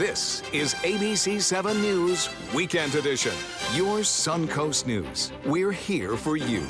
This is ABC 7 News Weekend Edition. Your Suncoast News. We're here for you.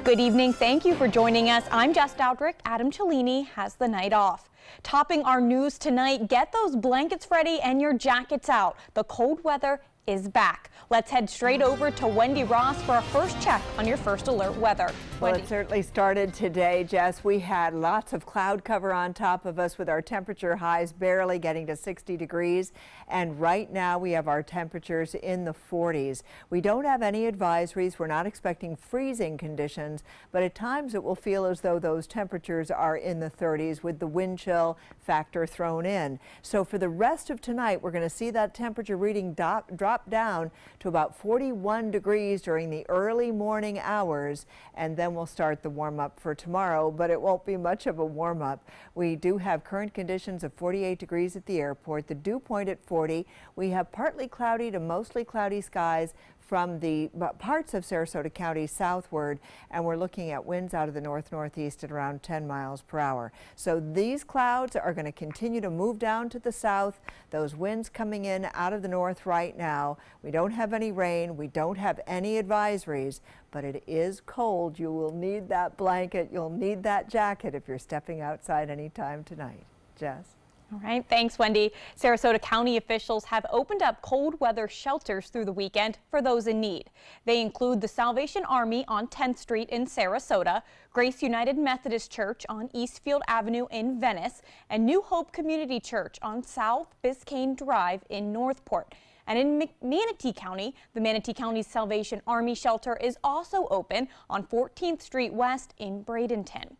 Good evening. Thank you for joining us. I'm Jess Dowdrick. Adam Cellini has the night off. Topping our news tonight, get those blankets ready and your jackets out. The cold weather is back. Let's head straight over to Wendy Ross for a first check on your first alert weather. Well, Wendy. it certainly started today, Jess. We had lots of cloud cover on top of us with our temperature highs barely getting to 60 degrees. And right now we have our temperatures in the 40s. We don't have any advisories. We're not expecting freezing conditions, but at times it will feel as though those temperatures are in the 30s with the wind chill factor thrown in. So for the rest of tonight, we're going to see that temperature reading drop down to about 41 degrees during the early morning hours, and then we'll start the warm-up for tomorrow, but it won't be much of a warm-up. We do have current conditions of 48 degrees at the airport, the dew point at 40. We have partly cloudy to mostly cloudy skies from the parts of Sarasota County southward, and we're looking at winds out of the north-northeast at around 10 miles per hour. So these clouds are going to continue to move down to the south. Those winds coming in out of the north right now. We don't have any rain. We don't have any advisories, but it is cold. You will need that blanket. You'll need that jacket if you're stepping outside anytime tonight. Jess? All right, thanks, Wendy. Sarasota County officials have opened up cold weather shelters through the weekend for those in need. They include the Salvation Army on 10th Street in Sarasota, Grace United Methodist Church on Eastfield Avenue in Venice, and New Hope Community Church on South Biscayne Drive in Northport. And in Manatee County, the Manatee County Salvation Army shelter is also open on 14th Street West in Bradenton.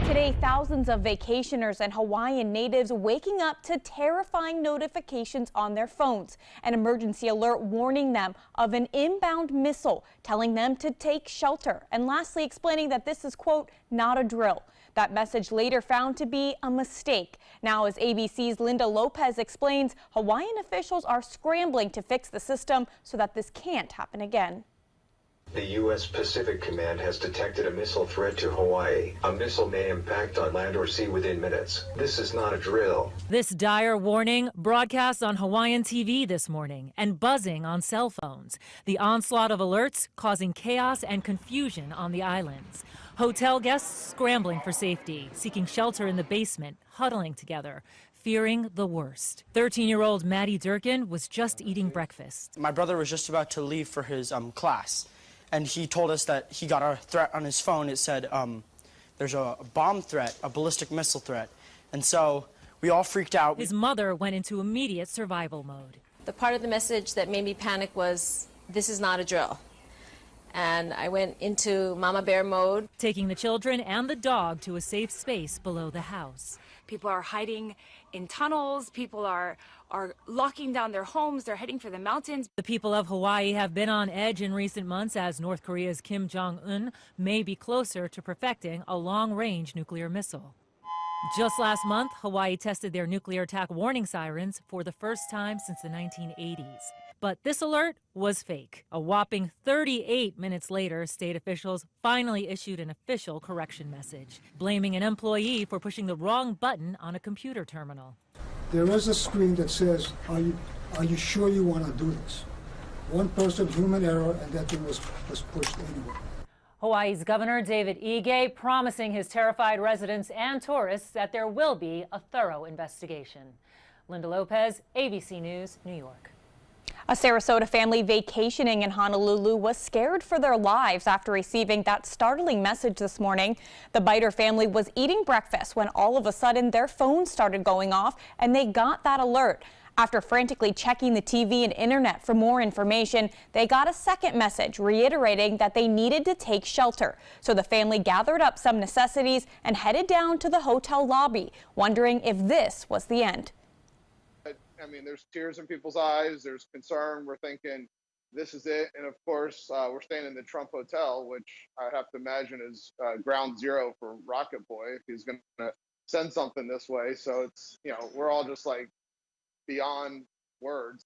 Today, thousands of vacationers and Hawaiian natives waking up to terrifying notifications on their phones. An emergency alert warning them of an inbound missile, telling them to take shelter. And lastly, explaining that this is, quote, not a drill. That message later found to be a mistake. Now, as ABC's Linda Lopez explains, Hawaiian officials are scrambling to fix the system so that this can't happen again. The U.S. Pacific Command has detected a missile threat to Hawaii. A missile may impact on land or sea within minutes. This is not a drill. This dire warning broadcast on Hawaiian TV this morning and buzzing on cell phones. The onslaught of alerts causing chaos and confusion on the islands. Hotel guests scrambling for safety, seeking shelter in the basement, huddling together, fearing the worst. 13-year-old Maddie Durkin was just eating breakfast. My brother was just about to leave for his class, and he told us that he got a threat on his phone. It said there's a bomb threat, a ballistic missile threat. And so we all freaked out. His mother went into immediate survival mode. The part of the message that made me panic was, this is not a drill. And I went into mama bear mode. Taking the children and the dog to a safe space below the house. People are hiding in tunnels. People are locking down their homes. They're heading for the mountains. The people of Hawaii have been on edge in recent months as North Korea's Kim Jong-un may be closer to perfecting a long-range nuclear missile. Just last month, Hawaii tested their nuclear attack warning sirens for the first time since the 1980s. But this alert was fake. A whopping 38 minutes later, state officials finally issued an official correction message, blaming an employee for pushing the wrong button on a computer terminal. There is a screen that says, are you sure you want to do this? One person, human error, and that thing was pushed anyway. Hawaii's Governor David Ige promising his terrified residents and tourists that there will be a thorough investigation. Linda Lopez, ABC News, New York. A Sarasota family vacationing in Honolulu was scared for their lives after receiving that startling message this morning. The Biter family was eating breakfast when all of a sudden their phone started going off and they got that alert. After frantically checking the TV and internet for more information, they got a second message reiterating that they needed to take shelter. So the family gathered up some necessities and headed down to the hotel lobby, wondering if this was the end. I mean, there's tears in people's eyes. There's concern. We're thinking this is it. And of course, we're staying in the Trump Hotel, which I have to imagine is ground zero for Rocket Boy if he's going to send something this way. So it's, we're all just like beyond words.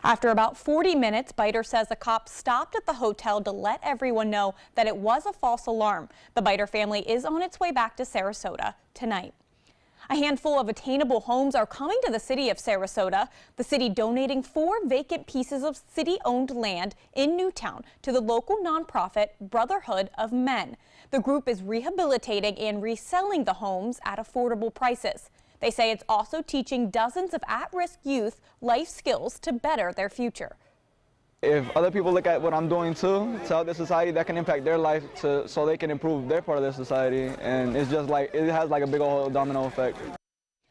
After about 40 minutes, Biter says a cop stopped at the hotel to let everyone know that it was a false alarm. The Biter family is on its way back to Sarasota tonight. A handful of attainable homes are coming to the city of Sarasota, the city donating 4 vacant pieces of city-owned land in Newtown to the local nonprofit Brotherhood of Men. The group is rehabilitating and reselling the homes at affordable prices. They say it's also teaching dozens of at-risk youth life skills to better their future. If other people look at what I'm doing too, to help the society, that can impact their life so they can improve their part of their society. And it's just like, it has like a big old domino effect.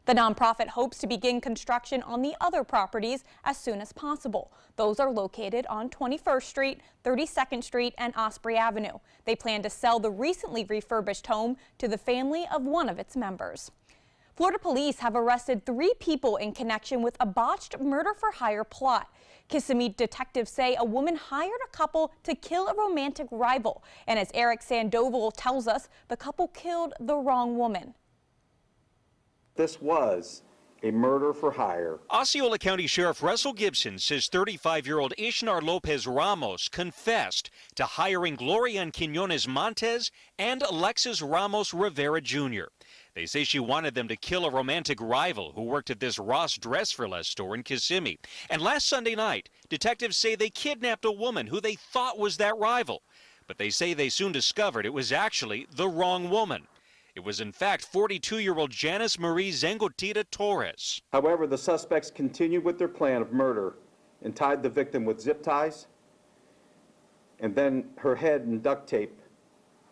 The nonprofit hopes to begin construction on the other properties as soon as possible. Those are located on 21st Street, 32nd Street, and Osprey Avenue. They plan to sell the recently refurbished home to the family of one of its members. Florida police have arrested 3 people in connection with a botched murder-for-hire plot. Kissimmee detectives say a woman hired a couple to kill a romantic rival. And as Eric Sandoval tells us, the couple killed the wrong woman. This was a murder for hire. Osceola County Sheriff Russell Gibson says 35-year-old Ishnar Lopez Ramos confessed to hiring Gloria and Quinones Montes and Alexis Ramos Rivera Jr. They say she wanted them to kill a romantic rival who worked at this Ross Dress for Less store in Kissimmee. And last Sunday night, detectives say they kidnapped a woman who they thought was that rival. But they say they soon discovered it was actually the wrong woman. It was in fact 42-year-old Janice Marie Zengotita Torres. However, the suspects continued with their plan of murder and tied the victim with zip ties and then her head in duct tape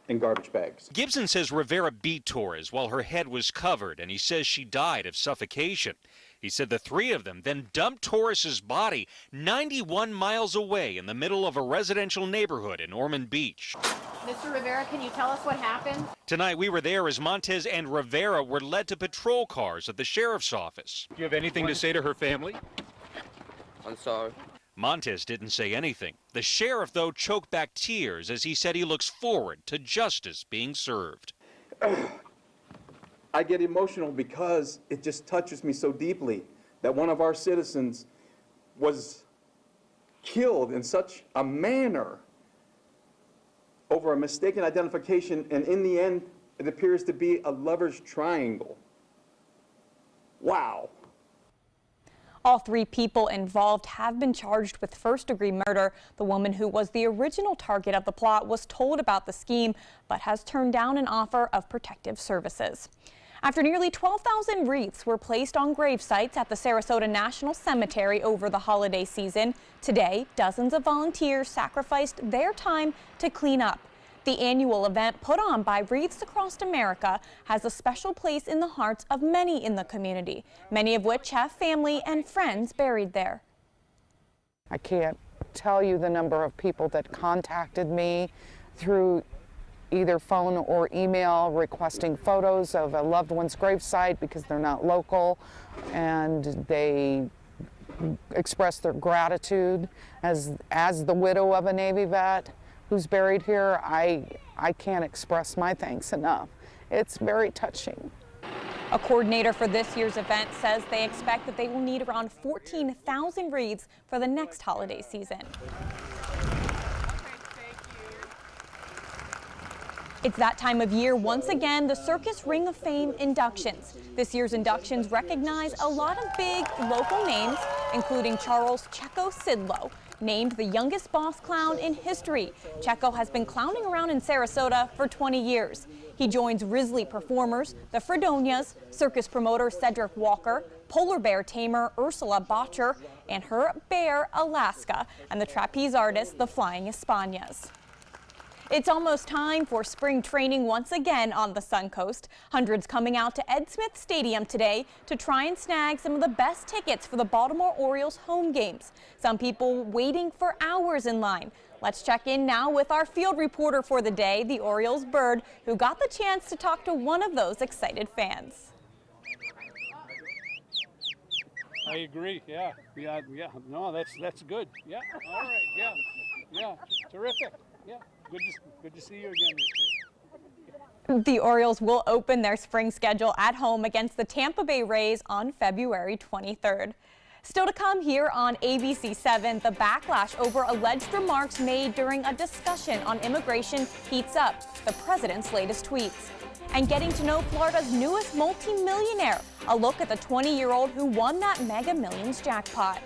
in garbage bags. Gibson says Rivera beat Torres while her head was covered, and he says she died of suffocation. He said the 3 of them then dumped Torres's body 91 miles away in the middle of a residential neighborhood in Ormond Beach. Mr. Rivera, can you tell us what happened? Tonight we were there as Montes and Rivera were led to patrol cars at the sheriff's office. Do you have anything to say to her family? I'm sorry. Montes didn't say anything. The sheriff, though, choked back tears as he said he looks forward to justice being served. I get emotional because it just touches me so deeply that one of our citizens was killed in such a manner over a mistaken identification, and in the end, it appears to be a lover's triangle. Wow. All 3 people involved have been charged with first-degree murder. The woman who was the original target of the plot was told about the scheme, but has turned down an offer of protective services. After nearly 12,000 wreaths were placed on grave sites at the Sarasota National Cemetery over the holiday season, today dozens of volunteers sacrificed their time to clean up. The annual event put on by Wreaths Across America has a special place in the hearts of many in the community, many of which have family and friends buried there. I can't tell you the number of people that contacted me through either phone or email requesting photos of a loved one's gravesite because they're not local, and they express their gratitude. As the widow of a Navy vet who's buried here, I can't express my thanks enough. It's very touching. A coordinator for this year's event says they expect that they will need around 14,000 wreaths for the next holiday season. It's that time of year once again, the Circus Ring of Fame inductions. This year's inductions recognize a lot of big local names, including Charles Checo Sidlow, named the youngest boss clown in history. Checo has been clowning around in Sarasota for 20 years. He joins Risley performers, the Fredonias, circus promoter Cedric Walker, polar bear tamer Ursula Botcher, and her bear Alaska, and the trapeze artist, the Flying Españas. It's almost time for spring training once again on the Suncoast. Hundreds coming out to Ed Smith Stadium today to try and snag some of the best tickets for the Baltimore Orioles home games. Some people waiting for hours in line. Let's check in now with our field reporter for the day, the Orioles Bird, who got the chance to talk to one of those excited fans. I agree. Yeah. No, that's good. Yeah. All right. Yeah. Terrific. Yeah. Good to see you again this year. The Orioles will open their spring schedule at home against the Tampa Bay Rays on February 23rd. Still to come here on ABC 7, the backlash over alleged remarks made during a discussion on immigration heats up. The president's latest tweets. And getting to know Florida's newest multi-millionaire. A look at the 20-year-old who won that Mega Millions jackpot.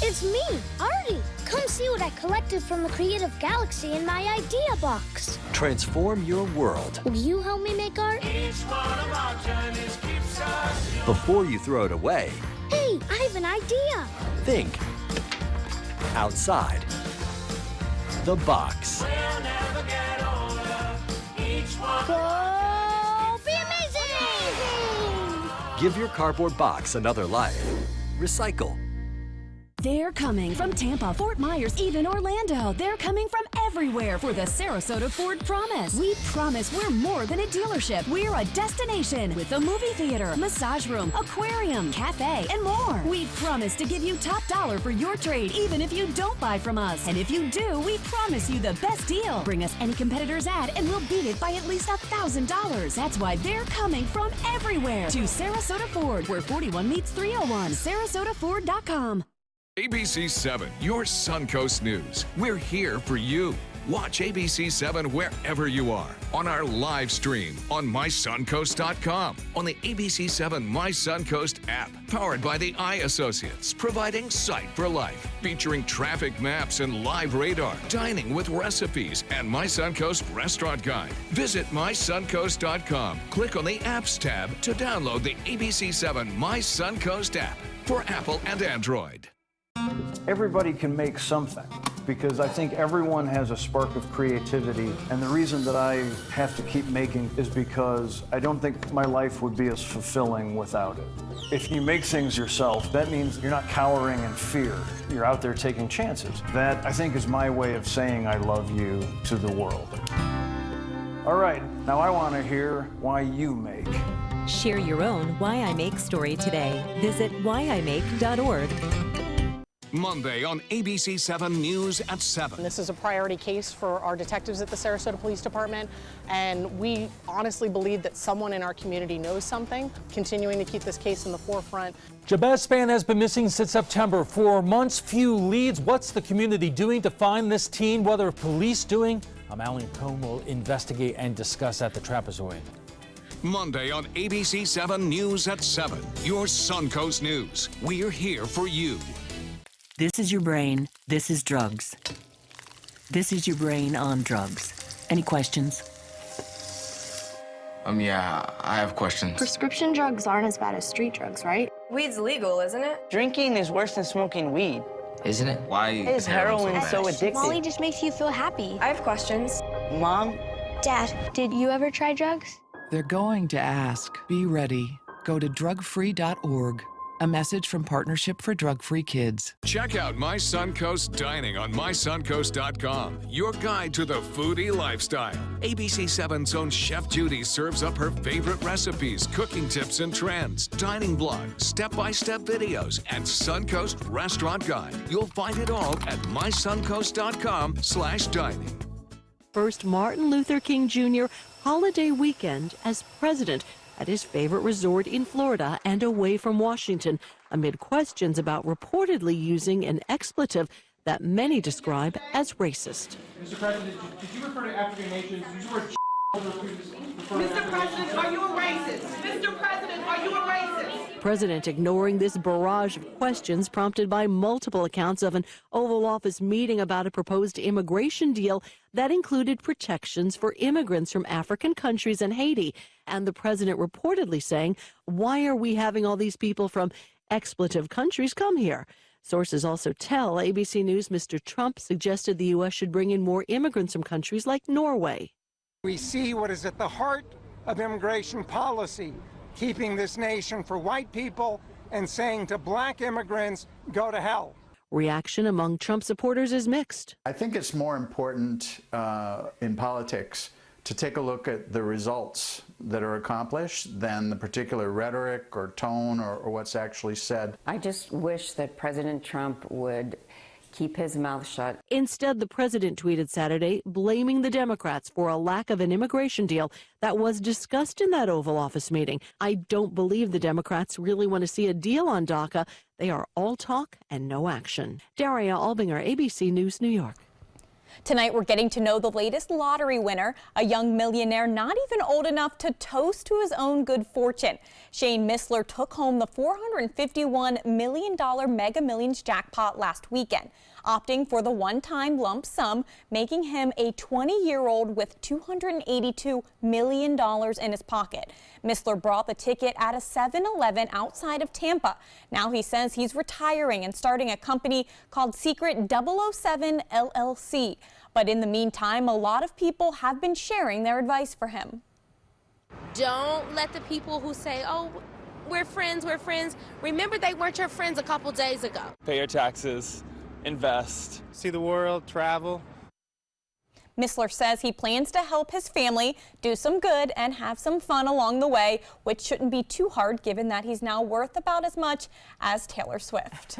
It's me, Artie. Come see what I collected from the Creative Galaxy in my idea box. Transform your world. Will you help me make art? Before you throw it away, Hey, I have an idea. think outside the box. Go be amazing! Give your cardboard box another life. Recycle. They're coming from Tampa, Fort Myers, even Orlando. They're coming from everywhere for the Sarasota Ford Promise. We promise we're more than a dealership. We're a destination with a movie theater, massage room, aquarium, cafe, and more. We promise to give you top dollar for your trade, even if you don't buy from us. And if you do, we promise you the best deal. Bring us any competitor's ad and we'll beat it by at least $1,000. That's why they're coming from everywhere to Sarasota Ford, where 41 meets 301. SarasotaFord.com. ABC 7, your Suncoast News. We're here for you. Watch ABC 7 wherever you are, on our live stream, on mysuncoast.com, on the ABC 7 My Suncoast app, powered by the Eye Associates, providing sight for life, featuring traffic maps and live radar, dining with recipes, and My Suncoast Restaurant Guide. Visit mysuncoast.com. Click on the Apps tab to download the ABC 7 My Suncoast app for Apple and Android. Everybody can make something, because I think everyone has a spark of creativity, and the reason that I have to keep making is because I don't think my life would be as fulfilling without it. If you make things yourself, that means you're not cowering in fear. You're out there taking chances. That, I think, is my way of saying I love you to the world. All right, now I want to hear why you make. Share your own Why I Make story today. Visit whyimake.org. Monday on ABC 7 News at 7. This is a priority case for our detectives at the Sarasota Police Department, and we honestly believe that someone in our community knows something, continuing to keep this case in the forefront. Jabez Spann has been missing since September. For months, few leads. What's the community doing to find this teen? What are police doing? Alan Cohn will investigate and discuss at the Trapezoid. Monday on ABC 7 News at 7. Your Suncoast News. We're here for you. This is your brain. This is drugs. This is your brain on drugs. Any questions? Yeah, I have questions. Prescription drugs aren't as bad as street drugs, right? Weed's legal, isn't it? Drinking is worse than smoking weed. Isn't it? Why is heroin so addictive? Molly just makes you feel happy. I have questions. Mom? Dad, did you ever try drugs? They're going to ask. Be ready. Go to drugfree.org. A message from Partnership for Drug-Free Kids. Check out My Suncoast Dining on mysuncoast.com, your guide to the foodie lifestyle. ABC 7's own Chef Judy serves up her favorite recipes, cooking tips and trends, dining blogs, step-by-step videos, and Suncoast Restaurant Guide. You'll find it all at mysuncoast.com/dining. First Martin Luther King Jr. holiday weekend as president at his favorite resort in Florida and away from Washington, amid questions about reportedly using an expletive that many describe as racist. Mr. President, did you refer to African nations? Did you refer to Mr. President, are you a racist? Mr. President, are you a racist? President ignoring this barrage of questions prompted by multiple accounts of an Oval Office meeting about a proposed immigration deal that included protections for immigrants from African countries and Haiti. And the president reportedly saying, why are we having all these people from expletive countries come here? Sources also tell ABC News Mr. Trump suggested the U.S. should bring in more immigrants from countries like Norway. We see what is at the heart of immigration policy, keeping this nation for white people and saying to black immigrants, go to hell. Reaction among Trump supporters is mixed. I think it's more important in politics to take a look at the results that are accomplished than the particular rhetoric or tone or what's actually said. I just wish that President Trump would keep his mouth shut. Instead, the president tweeted Saturday blaming the Democrats for a lack of an immigration deal that was discussed in that Oval Office meeting. I don't believe the Democrats really want to see a deal on DACA. They are all talk and no action. Daria Albinger, ABC News, New York. Tonight, we're getting to know the latest lottery winner, a young millionaire not even old enough to toast to his own good fortune. Shane Missler took home the $451 million Mega Millions jackpot last weekend, opting for the one-time lump sum, making him a 20-year-old with $282 million in his pocket. Missler bought the ticket at a 7-Eleven outside of Tampa. Now he says he's retiring and starting a company called Secret 007 LLC. But in the meantime, a lot of people have been sharing their advice for him. Don't let the people who say, oh, we're friends, remember they weren't your friends a couple days ago. Pay your taxes, invest, see the world, travel. Missler says he plans to help his family do some good and have some fun along the way, which shouldn't be too hard given that he's now worth about as much as Taylor Swift.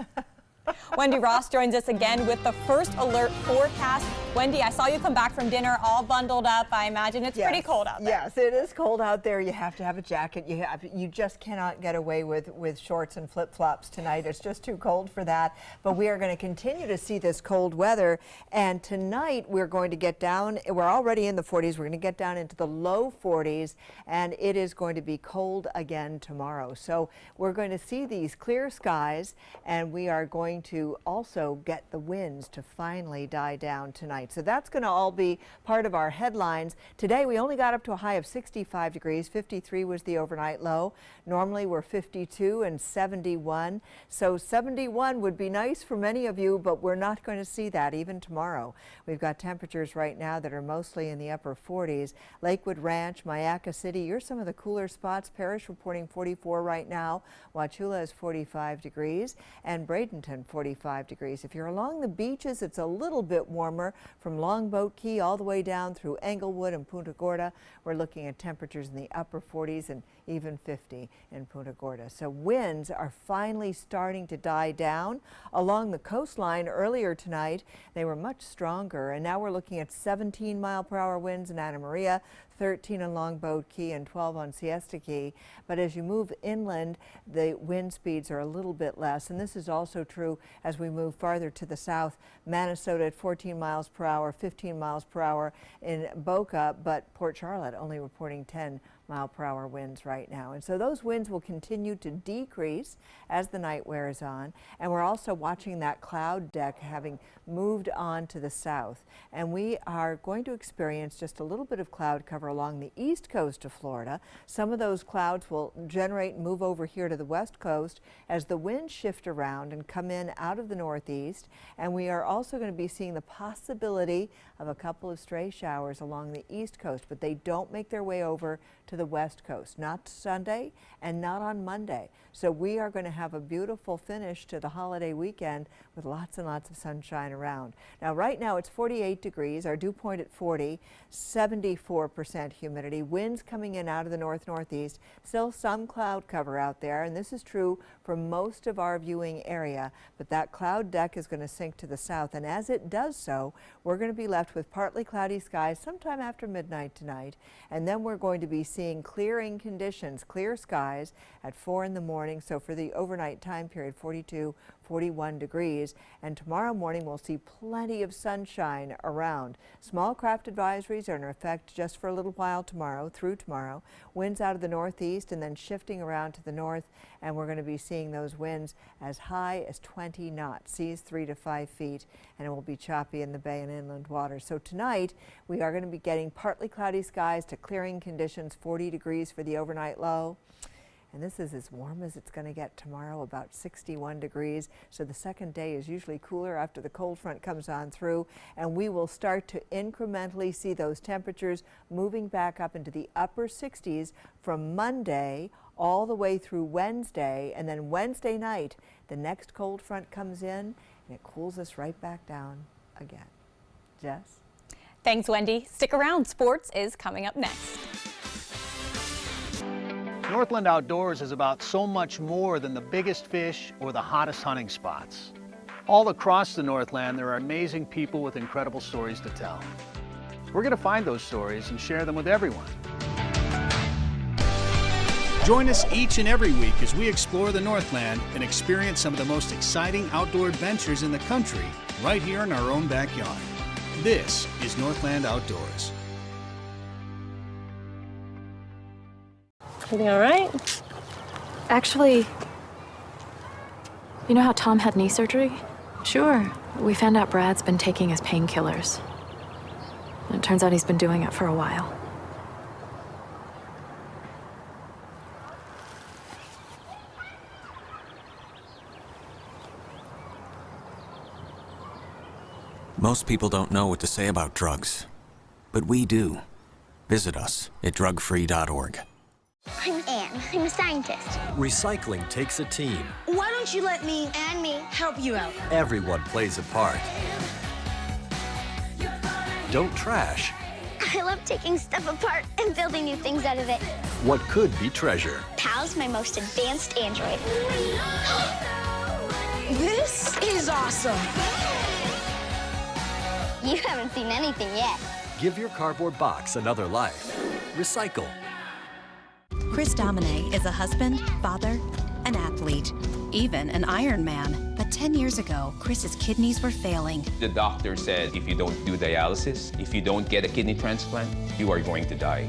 Wendy Ross joins us again with the first alert forecast. Wendy, I saw you come back from dinner all bundled up. I imagine it's pretty cold out there. Yes, it is cold out there. You have to have a jacket. You just cannot get away with shorts and flip-flops tonight. It's just too cold for that. But we are going to continue to see this cold weather. And tonight we're going to get down. We're already in the 40s. We're going to get down into the low 40s. And it is going to be cold again tomorrow. So we're going to see these clear skies. And we are going to also get the winds to finally die down tonight. So that's going to all be part of our headlines. Today we only got up to a high of 65 degrees. 53 was the overnight low. Normally we're 52 and 71. So 71 would be nice for many of you, but we're not going to see that even tomorrow. We've got temperatures right now that are mostly in the upper 40s. Lakewood Ranch, Mayaca City, you're some of the cooler spots. Parrish reporting 44 right now. Wauchula is 45 degrees and Bradenton 45 degrees. If you're along the beaches, it's a little bit warmer from Longboat Key all the way down through Englewood and Punta Gorda. We're looking at temperatures in the upper 40s and even 50 in Punta Gorda. So winds are finally starting to die down. Along the coastline earlier tonight, they were much stronger, and now we're looking at 17-mile-per-hour winds in Anna Maria, 13 on Longboat Key and 12 on Siesta Key. But as you move inland, the wind speeds are a little bit less, and this is also true as we move farther to the south. Manasota at 14 miles per hour, 15 miles per hour in Boca, but Port Charlotte only reporting 10-mile-per-hour winds right now. And so those winds will continue to decrease as the night wears on. And we're also watching that cloud deck having moved on to the south. And we are going to experience just a little bit of cloud cover along the east coast of Florida. Some of those clouds will generate and move over here to the west coast as the winds shift around and come in out of the northeast. And we are also going to be seeing the possibility of a couple of stray showers along the east coast, but they don't make their way over to the west coast, not Sunday and not on Monday. So we are going to have a beautiful finish to the holiday weekend with lots and lots of sunshine around. Now right now it's 48 degrees, our dew point at 40, 74% humidity, winds coming in out of the north-northeast, still some cloud cover out there, and this is true for most of our viewing area, but that cloud deck is going to sink to the south, and as it does so, we're going to be left with partly cloudy skies sometime after midnight tonight, and then we're going to be seeing clearing conditions, clear skies at 4 in the morning. So for the overnight time period, 42, 41 degrees. And tomorrow morning, we'll see plenty of sunshine around. Small craft advisories are in effect just for a little while tomorrow, through tomorrow. Winds out of the northeast and then shifting around to the north. And we're going to be seeing those winds as high as 20 knots, seas 3 to 5 feet. And it will be choppy in the bay and inland waters. So tonight, we are going to be getting partly cloudy skies to clearing conditions, 40 degrees for the overnight low. And this is as warm as it's going to get tomorrow, about 61 degrees. So the second day is usually cooler after the cold front comes on through. And we will start to incrementally see those temperatures moving back up into the upper 60s from Monday all the way through Wednesday. And then Wednesday night, the next cold front comes in and it cools us right back down again. Jess? Thanks, Wendy. Stick around. Sports is coming up next. Northland Outdoors is about so much more than the biggest fish or the hottest hunting spots. All across the Northland, there are amazing people with incredible stories to tell. We're going to find those stories and share them with everyone. Join us each and every week as we explore the Northland and experience some of the most exciting outdoor adventures in the country right here in our own backyard. This is Northland Outdoors. Everything all right? Actually, you know how Tom had knee surgery? Sure. We found out Brad's been taking his painkillers. And it turns out he's been doing it for a while. Most people don't know what to say about drugs, but we do. Visit us at drugfree.org. I'm Anne. I'm a scientist. Recycling takes a team. Why don't you let me and me help you out? Everyone plays a part. Don't trash I love taking stuff apart and building new things out of it. what could be treasure. Pal's my most advanced android. This is awesome. You haven't seen anything yet. Give your cardboard box another life. Recycle. Chris Domine is a husband, father, an athlete, even an Ironman. But 10 years ago, Chris's kidneys were failing. The doctor said if you don't do dialysis, if you don't get a kidney transplant, you are going to die.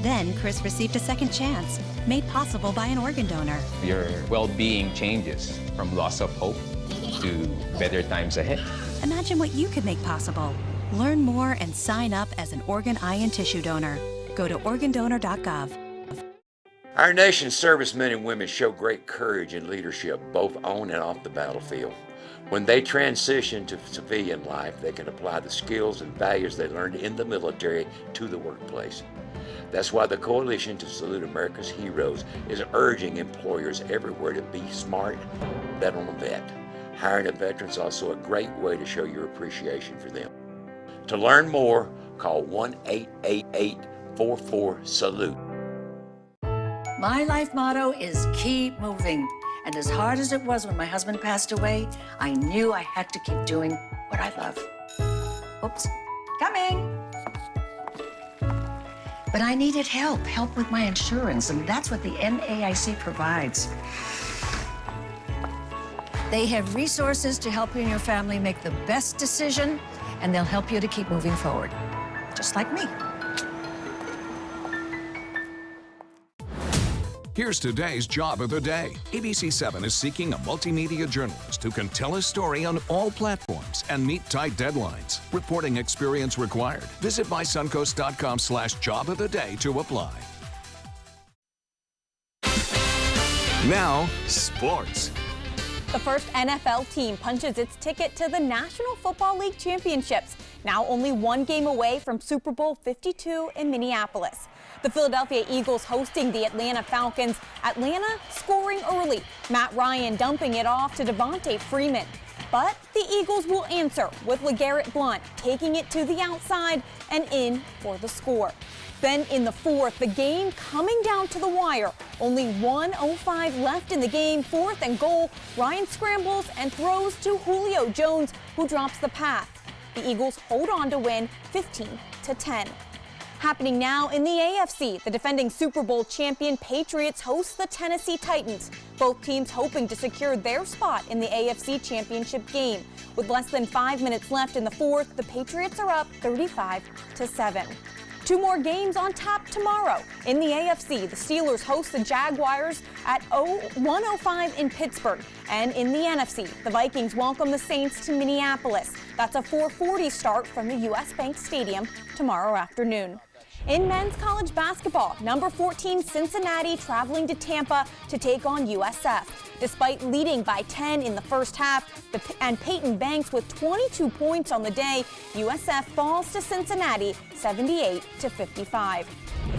Then Chris received a second chance, made possible by an organ donor. Your well-being changes from loss of hope to better times ahead. Imagine what you could make possible. Learn more and sign up as an organ, eye, and tissue donor. Go to organdonor.gov. Our nation's servicemen and women show great courage and leadership, both on and off the battlefield. When they transition to civilian life, they can apply the skills and values they learned in the military to the workplace. That's why the Coalition to Salute America's Heroes is urging employers everywhere to be smart, bet on a vet. Hiring a veteran is also a great way to show your appreciation for them. To learn more, call 1-888-44-SALUTE. My life motto is keep moving. And as hard as it was when my husband passed away, I knew I had to keep doing what I love. Oops, coming. But I needed help with my insurance, and that's what the NAIC provides. They have resources to help you and your family make the best decision, and they'll help you to keep moving forward, just like me. Here's today's Job of the Day. ABC7 is seeking a multimedia journalist who can tell a story on all platforms and meet tight deadlines. Reporting experience required. Visit mysuncoast.com/joboftheday to apply. Now, sports. The first NFL team punches its ticket to the National Football League Championships, now only one game away from Super Bowl 52 in Minneapolis. The Philadelphia Eagles hosting the Atlanta Falcons. Atlanta scoring early. Matt Ryan dumping it off to Devontae Freeman. But the Eagles will answer with LeGarrette Blount taking it to the outside and in for the score. Then in the fourth, the game coming down to the wire. Only 1:05 left in the game. 4th and goal. Ryan scrambles and throws to Julio Jones, who drops the pass. The Eagles hold on to win 15-10. Happening now in the AFC, the defending Super Bowl champion Patriots host the Tennessee Titans. Both teams hoping to secure their spot in the AFC Championship game. With less than 5 minutes left in the fourth, the Patriots are up 35-7. Two more games on tap tomorrow. In the AFC, the Steelers host the Jaguars at 1:05 in Pittsburgh. And in the NFC, the Vikings welcome the Saints to Minneapolis. That's a 4:40 start from the U.S. Bank Stadium tomorrow afternoon. In men's college basketball, number 14 Cincinnati traveling to Tampa to take on USF. Despite leading by 10 in the first half, and Peyton Banks with 22 points on the day, USF falls to Cincinnati 78-55.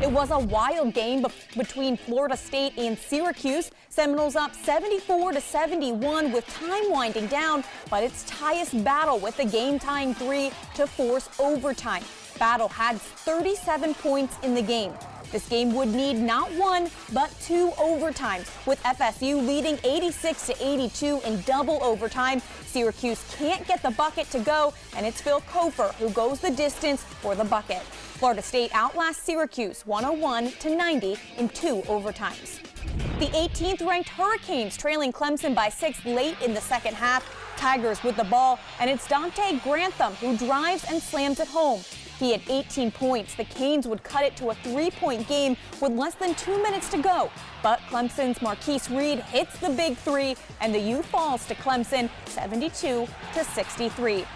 It was a wild game between Florida State and Syracuse. Seminoles up 74-71 with time winding down, but it's Tyus Battle with the game-tying 3 to force overtime. Battle had 37 points in the game. This game would need not one, but 2 overtimes, with FSU leading 86-82 in double overtime. Syracuse can't get the bucket to go, and it's Phil Kofer who goes the distance for the bucket. Florida State outlasts Syracuse 101-90 in 2 overtimes. The 18th ranked Hurricanes trailing Clemson by 6 late in the second half. Tigers with the ball, and it's Dante Grantham who drives and slams it home. He had 18 points. The Canes would cut it to a 3-point game with less than 2 minutes to go. But Clemson's Marquise Reed hits the big three, and the U falls to Clemson 72-63.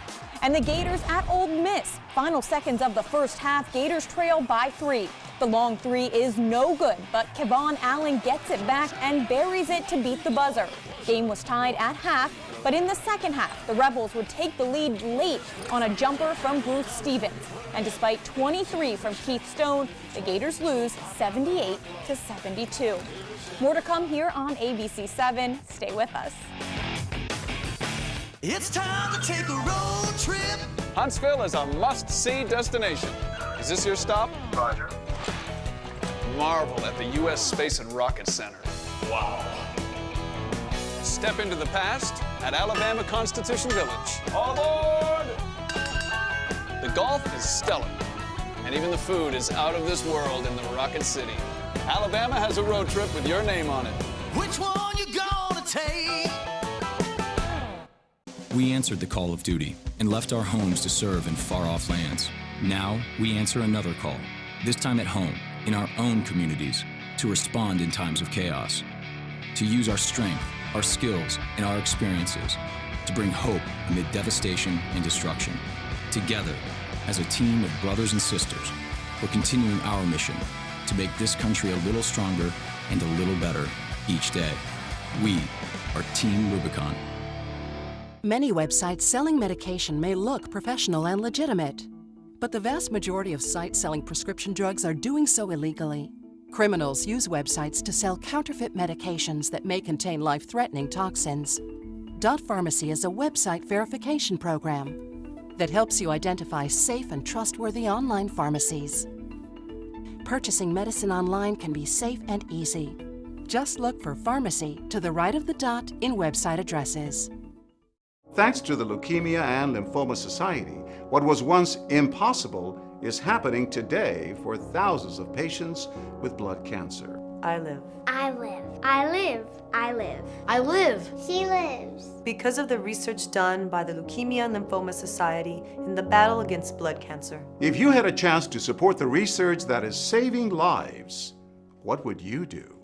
And the Gators at Ole Miss. Final seconds of the first half, Gators trail by 3. The long three is no good, but Kevon Allen gets it back and buries it to beat the buzzer. Game was tied at half, but in the second half, the Rebels would take the lead late on a jumper from Bruce Stevens. And despite 23 from Keith Stone, the Gators lose 78-72. More to come here on ABC 7. Stay with us. It's time to take a road trip. Huntsville is a must-see destination. Is this your stop? Roger. Marvel at the U.S. Space and Rocket Center. Wow. Step into the past at Alabama Constitution Village. All aboard! The golf is stellar, and even the food is out of this world in the Rocket City. Alabama has a road trip with your name on it. Which one you gonna take? We answered the call of duty and left our homes to serve in far-off lands. Now we answer another call, this time at home, in our own communities, to respond in times of chaos, to use our strength, our skills, and our experiences to bring hope amid devastation and destruction. Together, as a team of brothers and sisters, we're continuing our mission to make this country a little stronger and a little better each day. We are Team Rubicon. Many websites selling medication may look professional and legitimate, but the vast majority of sites selling prescription drugs are doing so illegally. Criminals use websites to sell counterfeit medications that may contain life-threatening toxins. Dot Pharmacy is a website verification program that helps you identify safe and trustworthy online pharmacies. Purchasing medicine online can be safe and easy. Just look for pharmacy to the right of the dot in website addresses. Thanks to the Leukemia and Lymphoma Society, what was once impossible is happening today for thousands of patients with blood cancer. I live. I live. I live. I live. I live. She lives. Because of the research done by the Leukemia and Lymphoma Society in the battle against blood cancer. If you had a chance to support the research that is saving lives, what would you do?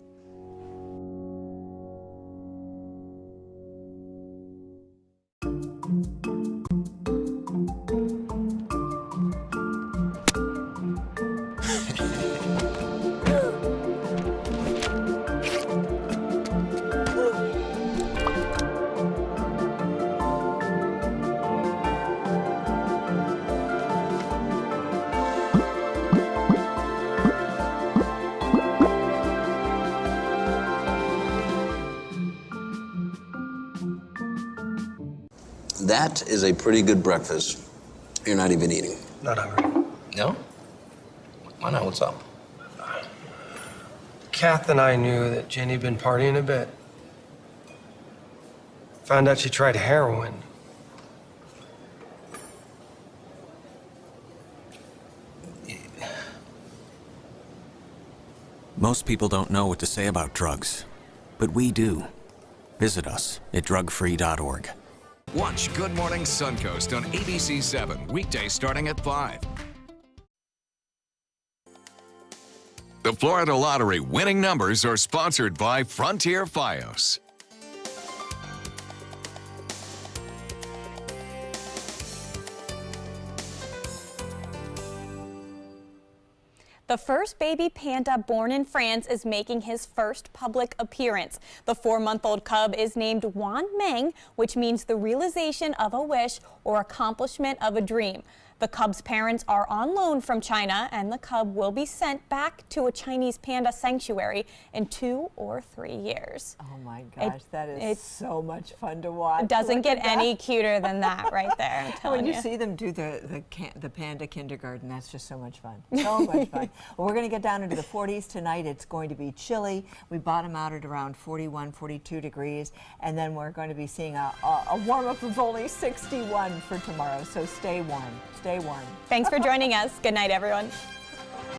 That is a pretty good breakfast. You're not even eating. Not hungry. No? Why not? What's up? Kath and I knew that Jenny had been partying a bit. Found out she tried heroin. Most people don't know what to say about drugs, but we do. Visit us at drugfree.org. Watch Good Morning Suncoast on ABC 7, weekdays starting at 5. The Florida Lottery winning numbers are sponsored by Frontier Fios. The first baby panda born in France is making his first public appearance. The 4-month-old cub is named Wan Meng, which means the realization of a wish or accomplishment of a dream. The cub's parents are on loan from China, and the cub will be sent back to a Chinese panda sanctuary in 2 or 3 years. Oh my gosh, that is so much fun to watch. It doesn't get any cuter than that right there, I'm telling when you. you see them do the panda kindergarten, that's just so much fun. So much fun. Well, we're going to get down into the 40s tonight. It's going to be chilly. We bottom out at around 41, 42 degrees, and then we're going to be seeing a warm-up of only 61 for tomorrow, so stay warm. Stay warm. Thanks for joining us. Good night, everyone.